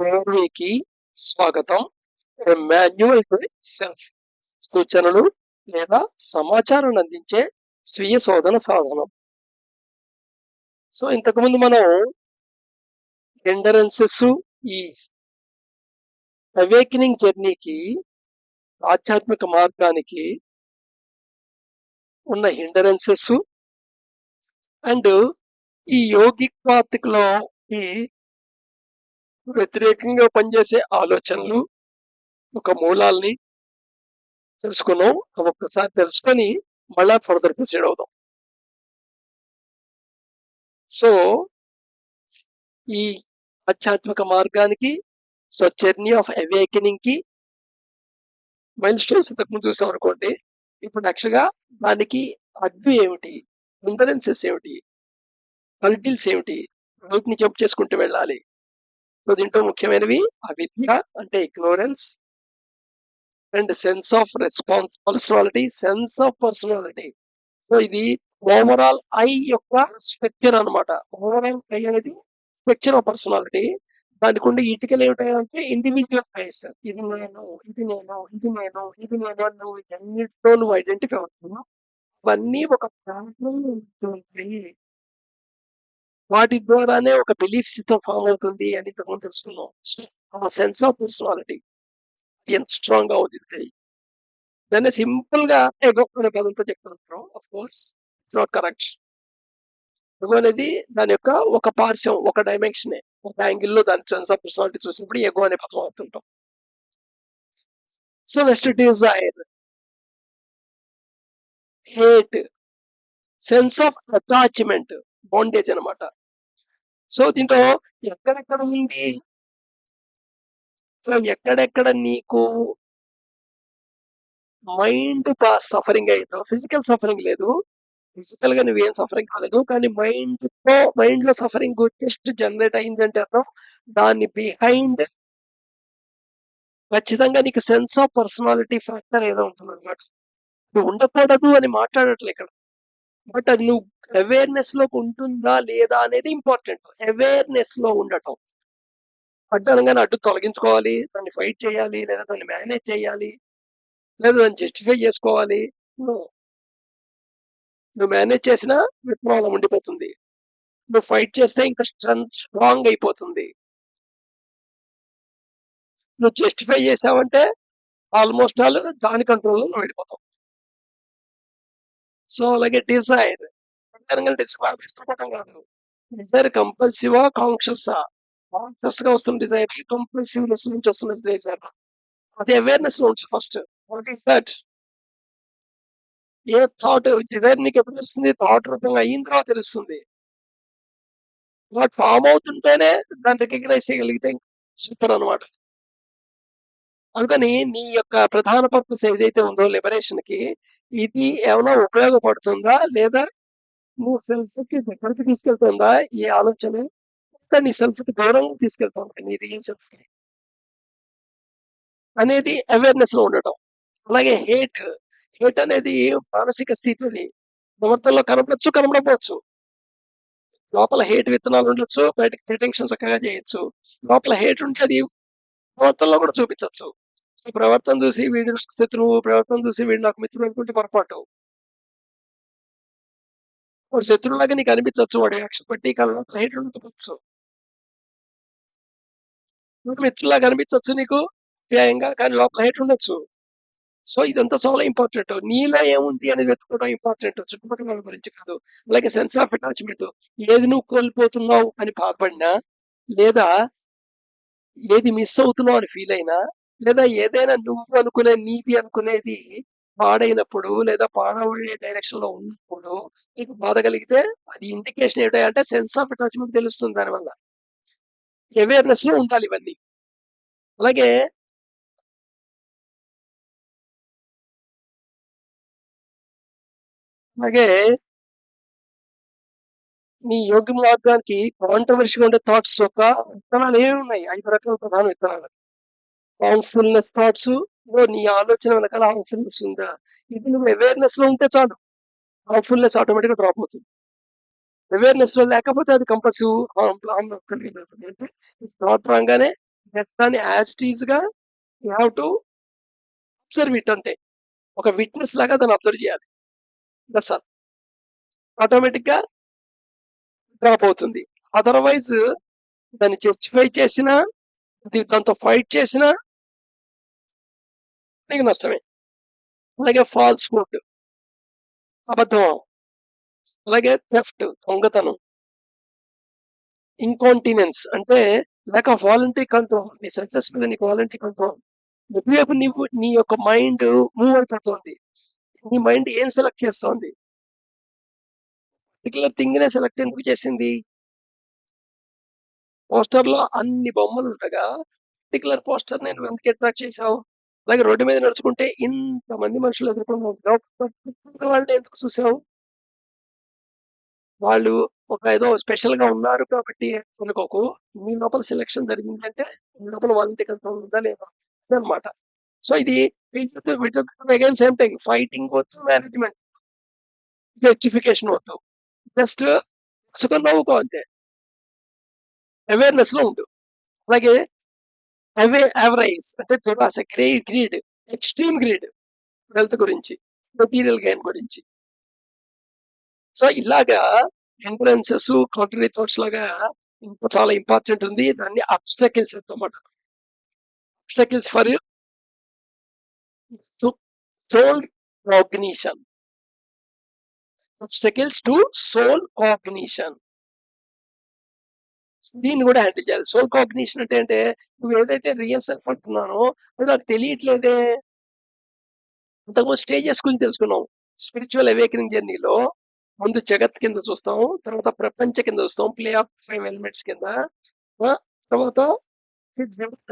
మూవీకి స్వాగతం. ఏ manual to self సూచనలు లేదా సమాచారాన్ని అందించే స్వీయ శోధన సాధనం. సో ఇంతకుముందు మనం ఎండరెన్సెస్, ఈ అవేకనింగ్ జర్నీకి, ఆధ్యాత్మిక మార్గానికి ఉన్న హిండరెన్సెస్ అండ్ ఈ యోగిక్ పాత్ లో ఈ వ్యతిరేకంగా పనిచేసే ఆలోచనలు, ఒక మూలాల్ని తెలుసుకున్నాం. ఒక్కసారి తెలుసుకొని మళ్ళా ఫర్దర్ ప్రొసీడ్ అవుదాం. సో ఈ ఆధ్యాత్మిక మార్గానికి, సో జర్నీ ఆఫ్ అవేకనింగ్ కి మైల్ స్టోన్స్ ఇంతకుముందు చూసాం అనుకోండి. ఇప్పుడు నెక్స్ట్ గా దానికి అడ్డు ఏమిటి, హిండరెన్సెస్ ఏమిటి, హర్డిల్స్ ఏమిటి, వీటిని జంప్ చేసుకుంటూ వెళ్ళాలి. సో దీంట్లో ముఖ్యమైనవి అవిద్య అంటే ignorance, and sense of response personality, sense of personality. So ఇది ఓవరాల్ ఐ యొక్క స్ట్రక్చర్ అనమాట. ఓవరాల్ ఐ అనేది స్ట్రక్చర్ ఆఫ్ పర్సనాలిటీ. దానికి ఉండే ఇటుకలు ఏమిటంటే ఇండివిజువల్ ఐస్. ఇది నేను, ఇది నేను, ఇది నేను, ఇది నేను అని నువ్వు ఎన్నిటితో నువ్వు ఐడెంటిఫై అవుతున్నావు. అవన్నీ ఒక ప్యాటర్న్ ఉంటుంది. వాటి ద్వారానే ఒక బిలీఫ్ సిస్టమ్ ఫామ్ అవుతుంది అని ఇంతకుముందు తెలుసుకున్నాం. సో ఆ సెన్స్ ఆఫ్ పర్సనాలిటీ ఎంత స్ట్రాంగ్ గా అవుతుంది. దాన్ని సింపుల్ గా ఎగో అనే పదంతో చెప్తున్నాం. Of course it's not correct. Ego అనేది దాని యొక్క ఒక పార్శ్వం, ఒక డైమెన్షన్, ఒక యాంగిల్ లో దాని సెన్స్ ఆఫ్ పర్సనాలిటీ చూసినప్పుడు ఎగో అనే పదం అవుతుంటాం. So next desire, hate, sense of attachment, bondage అనమాట. సో దీంట్లో ఎక్కడెక్కడ ఉంది, సో ఎక్కడెక్కడ నీకు మైండ్ సఫరింగ్ అయితే, ఫిజికల్ సఫరింగ్ లేదు, ఫిజికల్ గా నువ్వేం సఫరింగ్ కాలేదు, కానీ మైండ్ లో సఫరింగ్ జస్ట్ జనరేట్ అయిందంటే అర్థం దాని బిహైండ్ ఖచ్చితంగా నీకు సెన్స్ ఆఫ్ పర్సనాలిటీ ఫ్యాక్టర్ ఏదో ఉంటుంది అనమాట. నువ్వు ఉండకూడదు అని మాట్లాడట్లే ఇక్కడ, బట్ అది నువ్వు అవేర్నెస్ లోకి ఉంటుందా లేదా అనేది ఇంపార్టెంట్. అవేర్నెస్ లో ఉండటం, అడ్డు అనగానే అడ్డు తొలగించుకోవాలి, దాన్ని ఫైట్ చేయాలి, లేదా దాన్ని మేనేజ్ చేయాలి, లేదా దాన్ని జస్టిఫై చేసుకోవాలి. నువ్వు మేనేజ్ చేసినా విప్లవం ఉండిపోతుంది, నువ్వు ఫైట్ చేస్తే ఇంకా స్ట్రాంగ్ అయిపోతుంది, నువ్వు జస్టిఫై చేసావంటే ఆల్మోస్ట్ ఆల్ దాని కంట్రోల్లో నువ్వు వెళ్ళిపోతావు. సో అలాగే డిజైర్, డిజైర్ కంపల్సివా కాన్షియసా? కాన్షియస్ గా వస్తున్న డిజైర్, కంపల్సివ్నెస్ నుంచి వస్తున్న డిజైర్. అది అవేర్నెస్ లో ఉంటుంది ఫస్ట్. What is that? ఏ థాట్ డిజైర్ నీకు ఎప్పుడు తెలుస్తుంది? థాట్ రూపంగా అయిన తర్వాత తెలుస్తుంది. థాట్ ఫామ్ అవుతుంటేనే దాన్ని రికగ్నైజ్ చేయగలిగితే సూపర్ అనమాట. అందుకని నీ యొక్క ప్రధాన పర్పస్ ఏదైతే ఉందో లిబరేషన్ కి, ఇది ఏమైనా ఉపయోగపడుతుందా లేదా నువ్వు సెల్ఫ్ కి దగ్గరికి తీసుకెళ్తుందా ఈ ఆలోచన, నీ సెల్ఫ్ కి దూరంగా తీసుకెళ్తుంది నీ రియల్ సెల్ఫ్ కి అనేది అవేర్నెస్ లో ఉండటం. అలాగే హేట్, హేట్ అనేది మానసిక స్థితి. ప్రవర్తనలో కనపడచ్చు, కనపడకపోవచ్చు. లోపల హేట్ విత్తనాలు ఉండొచ్చు, బయటకి ప్రిటెన్షన్ చక్కగా చేయొచ్చు. లోపల హేట్ ఉంటే అది ప్రవర్తనలో కూడా చూపించవచ్చు. ప్రవర్తన చూసి వీడు శత్రువు, ప్రవర్తన చూసి వీడు నాకు మిత్రుడు అనుకుంటే పొరపాటు. వాడు శత్రువులాగా నీకు అనిపించవచ్చు, వాడు యాక్షన్ బట్టి కళ్ళ హేట్ ఉండకపోవచ్చు. మిత్రులాగా అనిపించవచ్చు నీకు న్యాయంగా, కానీ లోపల హేట్ ఉండొచ్చు. సో ఇదంతా చాలా ఇంపార్టెంట్. నీలో ఏముంది అనేది వెతుకోవడం ఇంపార్టెంట్, చుట్టుపక్కల వాళ్ళ గురించి కాదు. అలాగే సెన్స్ ఆఫ్ అటాచ్మెంట్, ఏది నువ్వు కోల్పోతున్నావు అని బాధపడినా, లేదా ఏది మిస్ అవుతున్నావు అని ఫీల్ అయినా, లేదా ఏదైనా నువ్వు అనుకునే నీది అనుకునేది పాడైనప్పుడు, లేదా పాడవడే డైరెక్షన్ లో ఉన్నప్పుడు నీకు బాధ కలిగితే అది ఇండికేషన్ ఏంటంటే సెన్స్ ఆఫ్ అటాచ్మెంట్ తెలుస్తుంది. దానివల్ల అవేర్నెస్ లో ఉండాలి ఇవన్నీ. అలాగే అలాగే నీ యోగి మార్గానికి కాంట్రవర్షియల్ ఉండే థాట్స్ యొక్క విత్తనాలు ఏమి ఉన్నాయి? 5 రకాల ప్రధాన విత్తనాలు. హార్మ్ఫుల్నెస్ థాట్స్, నీ ఆలోచన వెనకాల హార్మ్ఫుల్నెస్ ఉందా? ఇది నువ్వు అవేర్నెస్ లో ఉంటే చాలు, హార్మ్ఫుల్నెస్ ఆటోమేటిక్ గా డ్రాప్ అవుతుంది. అవేర్నెస్ లో లేకపోతే అది కంపల్సివ్ థాట్ రాగానే దాన్ని యాజ్ ఇట్ ఈజ్ గా you have to observe it, అంటే ఒక విట్నెస్ లాగా దాన్ని అబ్జర్వ్ చేయాలి. That's all. ఆటోమేటిక్ గా డ్రాప్ అవుతుంది. అదర్వైజ్ దాన్ని జస్టిఫై చేసినా, దాంతో ఫైట్ చేసినా నీకు నష్టమే. అలాగే ఫాల్స్ హుడ్, అబద్ధం, అలాగే థెఫ్ట్, దొంగతనం, ఇంకాంటినెన్స్ అంటే ల్యాక్ ఆఫ్ వాలంటరీ కంట్రోల్. నీ సక్సెస్ మీద నీకు వాలంటరీ కంట్రోల్. ఎటువైపు నీవు నీ యొక్క మైండ్ మూవ్ అయిపోతుంది. నీ మైండ్ ఏం సెలెక్ట్ చేస్తోంది? పర్టికులర్ థింగ్ నే సెలెక్ట్ ఎందుకు చేసింది? పోస్టర్ లో అన్ని బొమ్మలు ఉండగా పర్టికులర్ పోస్టర్ నేను ఎందుకు అట్రాక్ట్ చేసావు? అలాగే రోడ్డు మీద నడుచుకుంటే ఇంతమంది మనుషులు ఎదుర్కొన్నావు, వాళ్ళని ఎందుకు చూసావు? వాళ్ళు ఒక ఏదో స్పెషల్ గా ఉన్నారు కాబట్టి అనుకోకు. మీ లోపల సెలెక్షన్ జరిగిందంటే మీ లోపల వాలంటీ కంట్రోల్ ఉందా లేదా అనమాట. సో ఇది అగైన్ సేమ్ థింగ్, ఫైటింగ్ వద్దు, మేనేజ్మెంట్ జస్టిఫికేషన్ వద్దు, జస్ట్ సుఖం నవ్వుకో అంతే. అవేర్నెస్ లో ఉండు. అలాగే అవరైజ్ అంటే దురాశ, గ్రీడ్, ఎక్స్ట్రీమ్ గ్రీడ్, వెల్త్ గురించి, మెటీరియల్ గెయిన్ గురించి. సో ఇలాగా ఇన్ఫ్లుయెన్సెస్, కాంట్రరీ థాట్స్ లాగా ఇంకో చాలా ఇంపార్టెంట్ ఉంది. దాన్ని అబ్స్టకిల్స్ అన్నమాట. Obstacles for soul cognition. Obstacles to soul cognition. దీన్ని కూడా హ్యాండిల్ చేయాలి. సోల్ కాగ్నిషన్ అంటే నువ్వు ఏదైతే రియల్ సెల్ఫ్ అంటున్నానో అది నాకు తెలియట్లేదే. ఇంతకుముందు స్టేజెస్ గురించి తెలుసుకున్నాం. స్పిరిచువల్ అవేకనింగ్ జర్నీలో ముందు జగత్ కింద చూస్తాం, తర్వాత ప్రపంచ కింద చూస్తాం, ప్లే ఆఫ్ 5 ఎలిమెంట్స్ కింద, తర్వాత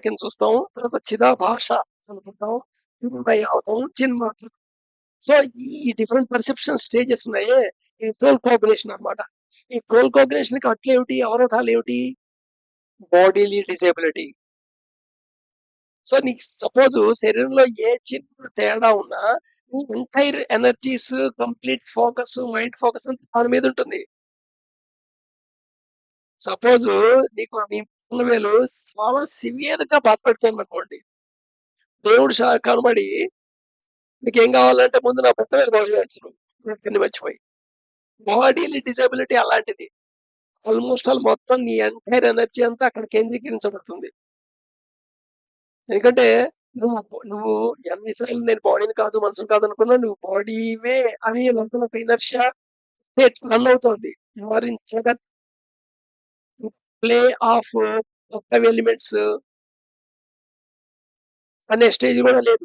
కింద చూస్తాం, తర్వాత చిదాభాష అనుకుంటాం, చిన్మయ అవుతాం, చిన్మాత్ర. సో ఈ డిఫరెంట్ పర్సెప్షన్ స్టేజెస్ ఉన్నాయి. ఈ సోల్ కోఆపరేషన్ అన్నమాట. ఈ సోల్ కోఆపరేషన్ కి అట్లేమిటి, అవరోధాలు ఏమిటి? Bodily disability. సో నీకు సపోజ్ శరీరంలో ఏ చిన్న తేడా ఉన్నా నీ entire energies, complete focus, mind focus అంతా దాని మీద ఉంటుంది. సపోజ్ నీకు నీ వేలు చాలా సివియర్ గా బాధపడుతుంది అనుకోండి, దేవుడు కనబడి నీకేం కావాలంటే ముందు నా పుట్ట వేలు బాగు అంటారు, మర్చిపోయి. బాడీలీ డిజబిలిటీ అలాంటిది. ఆల్మోస్ట్ ఆల్ మొత్తం నీ ఎంటైర్ ఎనర్జీ అంతా అక్కడ కేంద్రీకరించబడుతుంది. ఎందుకంటే నువ్వు నువ్వు ఎన్నిసార్లు నేను బాడీని కాదు మనసుని కాదు అనుకున్నా, నువ్వు బాడీవే అని లోపల ఇనర్షియా రన్ అవుతుంది. జగత్ ప్లే ఆఫ్ ఎలిమెంట్స్ అనే స్టేజ్ కూడా లేదు.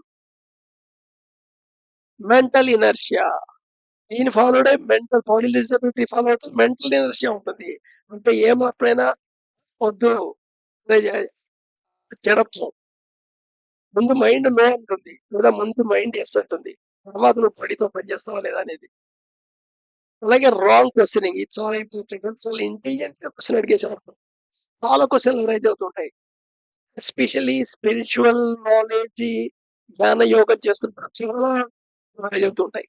మెంటల్ ఇనర్షియా, దీని ఫాలోడ్ అయ్యి మెంటల్ బాడీ డిజబిలిటీ ఫాలో అవుతుంది, మెంటల్ ఇనర్షియా ఉంటుంది. అంటే ఏ మాత్రమైనా వద్దు, జడత్వం. ముందు మైండ్ నో అంటుంది, లేదా ముందు మైండ్ ఎస్ అంటుంది, తర్వాత నువ్వు బాడీతో పనిచేస్తావా లేదా అనేది. అలాగే రాంగ్ క్వశ్చనింగ్, ఇది చాలా ఇంపార్టెంట్. చాలా ఇంటెలిజెంట్ క్వశ్చన్ అడిగేసేవారు. చాలా క్వశ్చన్లు రైజ్ అవుతుంటాయి, ఎస్పెషల్లీ స్పిరిచువల్ నాలెడ్జ్, జ్ఞాన యోగం చేస్తున్నప్పుడు చాలా రైజ్ అవుతుంటాయి.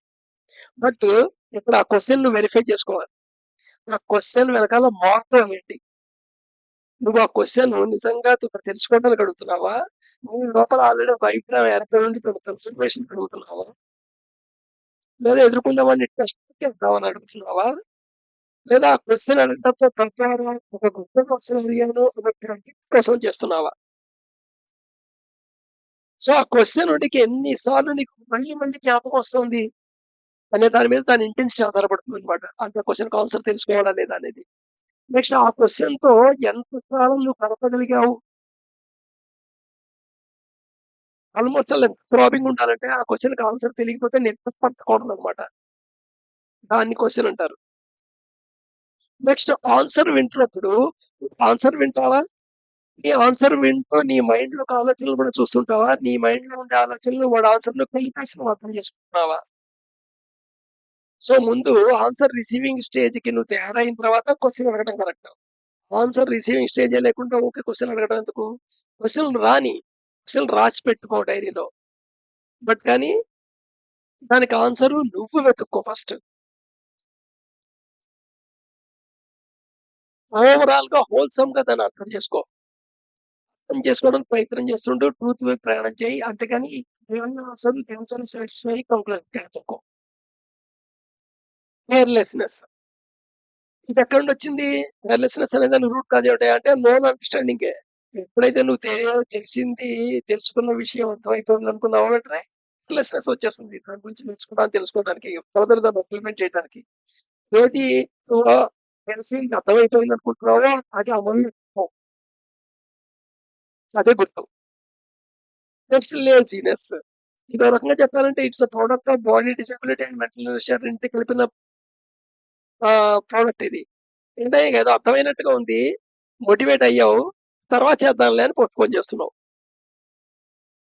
బట్ ఇక్కడ ఆ క్వశ్చన్ నువ్వు వెరిఫై చేసుకోవాలి. ఆ క్వశ్చన్ వెనకాల మార్గం ఏంటి? నువ్వు ఆ క్వశ్చన్ నిజంగా తెలుసుకోవడానికి అడుగుతున్నావా? నీ లోపల ఆల్రెడీ ఒక అభిప్రాయం ఏర్పడి కన్సల్టేషన్ అడుగుతున్నావా? లేదా ఎదుర్కొన్న వాడిని టెస్ట్ చేద్దామని అడుగుతున్నావా? లేదా ఆ క్వశ్చన్ అడగడంతో ప్రకారం ఒక గొప్ప క్వశ్చన్ అడిగాను ఒక క్రెడిట్ కోసం చేస్తున్నావా? సో ఆ క్వశ్చన్ నీకు ఎన్నిసార్లు నీకు మళ్ళీ మళ్ళీ జ్ఞాపకం వస్తుంది అనే దాని మీద దాని ఇంటెన్సిటీ ఆధారపడుతుంది అనమాట. అంటే క్వశ్చన్ ఆన్సర్ తెలుసుకోవడం లేదా అనేది. నెక్స్ట్ ఆ క్వశ్చన్ తో ఎంత కాలం నువ్వు గడపగలిగావు? ఆల్మోస్ట్ ఆల్ ఎంత థ్రాబింగ్ ఉండాలంటే ఆ క్వశ్చన్ ఆన్సర్ తెలియకపోతే నెట్ పట్టుకోవడం అనమాట. దాన్ని క్వశ్చన్ అంటారు. నెక్స్ట్ ఆన్సర్ వింటున్నప్పుడు ఆన్సర్ వింటావా? నీ ఆన్సర్ వింటూ నీ మైండ్ లో ఆలోచనలు కూడా చూస్తుంటావా? నీ మైండ్ లో ఉండే ఆలోచనలు వాడు ఆన్సర్ లో కలిపేసి నువ్వు అర్థం చేసుకుంటున్నావా? సో ముందు ఆన్సర్ రిసీవింగ్ స్టేజ్ కి నువ్వు తయారైన తర్వాత క్వశ్చన్ అడగడం కరెక్ట్. ఆన్సర్ రిసీవింగ్ స్టేజ్ లేకుండా ఓకే క్వశ్చన్ అడగడం ఎందుకు? క్వశ్చన్ రాసి పెట్టుకో డైరీలో. బట్ కానీ దానికి ఆన్సర్ నువ్వు వెతుక్కో ఫస్ట్. ఓవరాల్ గా హోల్సమ్ గా దాన్ని అర్థం చేసుకో. అర్థం చేసుకోవడానికి ప్రయత్నం చేస్తుంటూ ట్రూత్ వైపు ప్రయాణం చేయి. అంతేగాని ఏమన్నా అసలు టెన్షన్ సాటిస్ఫై కంక్లూడ్ కేర్‌లెస్‌నెస్. ఇదెక్కడి నుండొచ్చింది? కేర్‌లెస్‌నెస్ అనే దానికి రూట్ కాజ్ ఏమిటి అంటే నోన్ అండర్‌స్టాండింగే. ఎప్పుడైతే నువ్వు తెలిసింది తెలుసుకున్న విషయం అర్థమైతుంది అనుకున్నావో వెంటనే కేర్‌లెస్‌నెస్ వచ్చేస్తుంది. దాని గురించి తెలుసుకోవడానికి ఫర్దర్ దాన్ని ఇంప్లిమెంట్ చేయడానికి. ఏది నువ్వు తెలిసి అర్థమైపోయింది అనుకుంటున్నావో అది అమలు అదే గుర్తు. Next laziness. ఇదో రకంగా చెప్పాలంటే it's a product of body disability and mental illusion రెండిటి కలిపిన ప్రొడక్ట్ ఇది. అంటే ఏదో అర్థమైనట్టుగా ఉంది. మోటివేట్ అయ్యావు. తర్వాత చేద్దాంలే అని పోస్ట్‌పోన్ చేస్తున్నావు.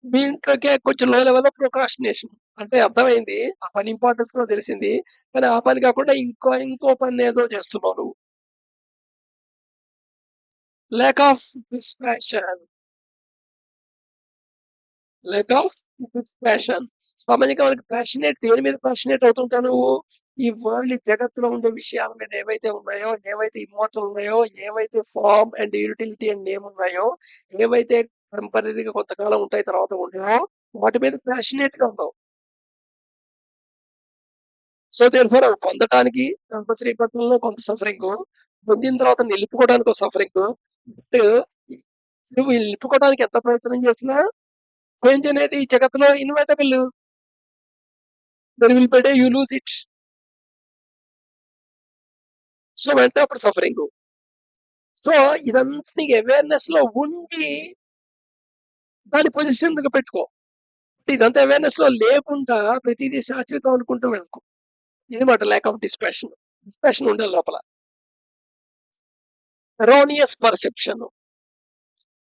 దీంట్లోకే కొంచెం లో లెవెల్‌లో ప్రోక్రాస్టినేషన్. అంటే అర్థమైంది. ఆ పని ఇంపార్టెన్స్ కూడా తెలిసింది. కానీ ఆ పని కాకుండా ఇంకో పనేదో చేస్తున్నావు నువ్వు. Lack of dispassion. Lack of passion. సామాన్యంగా మనకి ప్యాషనేట్ దేని మీద ప్యాషనేట్ అవుతుంటావు నువ్వు? ఈ వరల్డ్ జగత్తులో ఉండే విషయాల మీద ఏవైతే ఉన్నాయో, ఏవైతే ఇమ్మోర్టల్ ఉన్నాయో, ఏవైతే form and utility and name ఉన్నాయో, ఏవైతే టెంపరరీగా కొంతకాలం ఉంటాయి తర్వాత ఉండవో, వాటి మీద ప్యాషనేట్‌గా ఉన్నావు. సో, దేర్‌ఫోర్ అవి పొందటానికి దంపతులు కొంత సఫరింగు. పొందిన తర్వాత నిలుపుకోవడానికి ఒక సఫరింగు. బట్ నువ్వు ఈ నిలుపుకోవడానికి ఎంత ప్రయత్నం చేసినా చేంజ్ అనేది ఈ జగత్తులో inevitable. There will be day you lose it. So, వెంటనే అప్పుడు సఫరింగు. సో, ఇదంతా నీకు అవేర్‌నెస్‌లో ఉండి దాన్ని పొజిషన్‌గా పెట్టుకో. ఇదంతా అవేర్‌నెస్‌లో లేకుండా ప్రతీదీ శాశ్వతం అనుకుంటూ వెళ్ళకు. ఇది మాట ల్యాక్ ఆఫ్ డిస్పాషన్. డిస్పాషన్ ఉండాలి లోపల. Erroneous perception.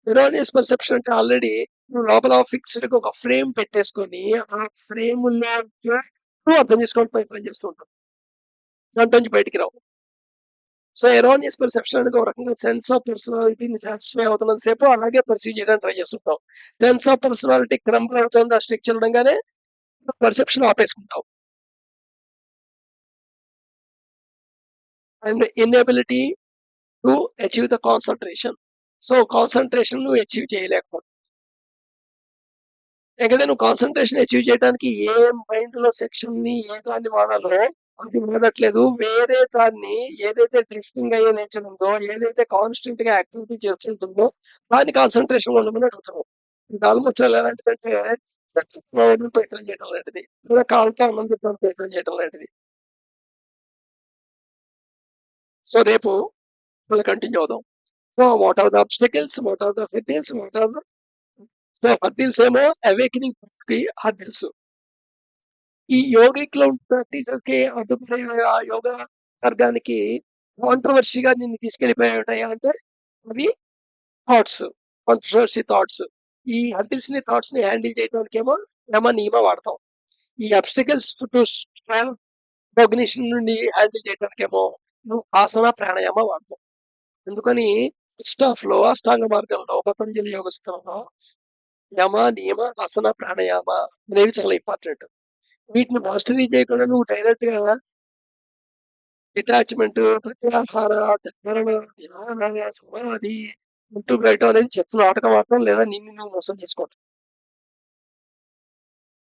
ఎరోనియస్ పర్సెప్షన్ అంటే ఆల్రెడీ నువ్వు లోపల ఫిక్స్‌డ్‌గా ఒక ఫ్రేమ్ పెట్టేసుకొని, ఆ ఫ్రేమ్‌లో నువ్వు అర్థం చేసుకోవడానికి ప్రయత్నం చేస్తూ ఉంటావు. దాంట్లో నుంచి బయటికి రావు. సో, ఎరోనియస్ పర్సెప్షన్ అనేది ఒక రకంగా సెన్స్ ఆఫ్ పర్సనాలిటీని సాటిస్ఫై అవుతున్నంత సేపు అలాగే పర్సీవ్ చేయడానికి ట్రై చేస్తుంటావు. సెన్స్ ఆఫ్ పర్సనాలిటీ క్రంబుల్ అవుతుంది ఆ స్ట్రక్చర్ అనంగానే పర్సెప్షన్ ఆపేసుకుంటావు. And inability to achieve the concentration. So, concentration నువ్వు అచీవ్ చేయలేకపోతున్నావు. ఎందుకంటే నువ్వు కాన్సంట్రేషన్ అచీవ్ చేయడానికి ఏ మైండ్‌లో సెక్షన్‌ని ఏ దాన్ని వాడాలో అది వాడట్లేదు. వేరే దాన్ని ఏదైతే డ్రిఫ్టింగ్ అయ్యే నేచర్ ఉందో, ఏదైతే కాన్స్టెంట్‌గా యాక్టివిటీ చేస్తుంటుందో దాన్ని కాన్సంట్రేషన్ ఉండమని అడుగుతున్నావు. ఇది ఆల్‌మోస్ట్ ఎలాంటిదంటే ప్రయత్నం చేయడం లాంటిది. లేదా కాలుతో అన్నం తినడానికి ప్రయత్నం చేయడం లాంటిది. సో, రేపు మళ్ళీ కంటిన్యూ అవుదాం. So, what are the obstacles? What are the hurdles? What are the so, hurdles ఏమో అవేకెనింగ్‌కి హర్డిల్స్. ఈ యోగిక్ క్లౌడ్ ప్రాక్టీసెస్‌కి అడ్డుపడే ఆ యోగా మార్గానికి కాంట్రోవర్సీ‌గా నిన్ను తీసుకెళ్ళిపోయాయి అంటే అవి థాట్స్. Controversy thoughts. ఈ హర్డిల్స్‌ని, థాట్స్‌ని హ్యాండిల్ చేయడానికేమో యమ, నియమ వాడతాం. ఈ అబ్స్టాకిల్స్ టు స్ట్రెంగ్త్ కాగ్నిషన్ నుండి హ్యాండిల్ చేయడానికేమో నువ్వు ఆసన, ప్రాణాయామ వాడతాం. అందుకని ఫస్ట్ హాఫ్‌లో అష్టాంగ మార్గంలో పతంజలి యోగ సూత్రంలో యమ, నియమ, ఆసన, ప్రాణాయామ అనేవి చాలా ఇంపార్టెంట్. వీటిని మాస్టరీ చేయకుండా నువ్వు డైరెక్ట్‌గా డిటాచ్‌మెంట్, ప్రత్యాహార, ధారణ, ధ్యాన, సమాధి, ముందుకు వెళ్ళటం అనేది చెత్త నాటకం ఆడటం లేదా నిన్ను నువ్వు మోసం చేసుకోవటం.